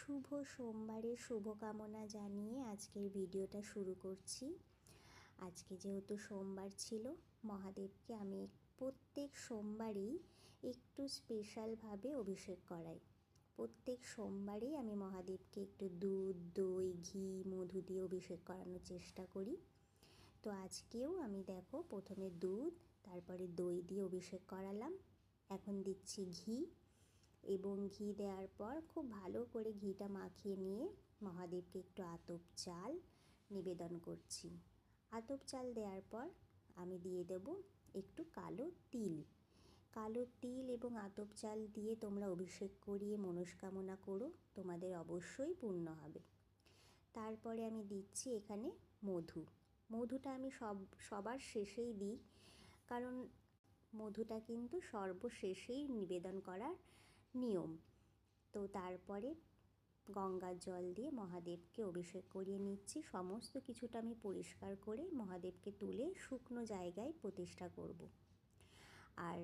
শুভ সোমবারের শুভকামনা জানিয়ে আজকের ভিডিওটা শুরু করছি। আজকে যেহেতু সোমবার ছিল, মহাদেবকে আমি প্রত্যেক সোমবারেই একটু স্পেশালভাবে অভিষেক করাই। প্রত্যেক সোমবারেই আমি মহাদেবকে একটু দুধ, দই, ঘি, মধু দিয়ে অভিষেক করানোর চেষ্টা করি। তো আজকেও আমি দেখো প্রথমে দুধ, তারপরে দই দিয়ে অভিষেক করালাম। এখন দিচ্ছি ঘি, এবং ঘি দেওয়ার পর খুব ভালো করে ঘিটা মাখিয়ে নিয়ে মহাদেবকে একটু আতপ চাল নিবেদন করছি। আতপ চাল দেওয়ার পর আমি দিয়ে দেব একটু কালো তিল। কালো তিল এবং আতপ চাল দিয়ে তোমরা অভিষেক করিয়ে মনস্কামনা করো, তোমাদের অবশ্যই পূর্ণ হবে। তারপরে আমি দিচ্ছি এখানে মধু। মধুটা আমি সবার শেষেই দিই, কারণ মধুটা কিন্তু সর্বশেষেই নিবেদন করার নিয়ম। তো তারপরে গঙ্গার জল দিয়ে মহাদেবকে অভিষেক করিয়ে নিচ্ছি। সমস্ত কিছুটা আমি পরিষ্কার করে মহাদেবকে তুলে শুকনো জায়গায় প্রতিষ্ঠা করব। আর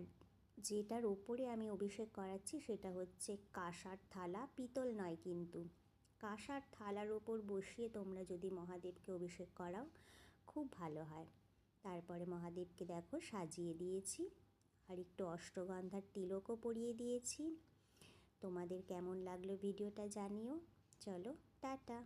যেটার ওপরে আমি অভিষেক করাচ্ছি সেটা হচ্ছে কাঁসার থালা, পিতল নয় কিন্তু। কাঁসার থালার ওপর বসিয়ে তোমরা যদি মহাদেবকে অভিষেক করাও খুব ভালো হয়। তারপরে মহাদেবকে দেখো সাজিয়ে দিয়েছি, আর একটু অষ্টগন্ধার তিলকও পরিয়ে দিয়েছি। তোমাদের কেমন লাগলো ভিডিওটা জানিও। চলো, টাটা।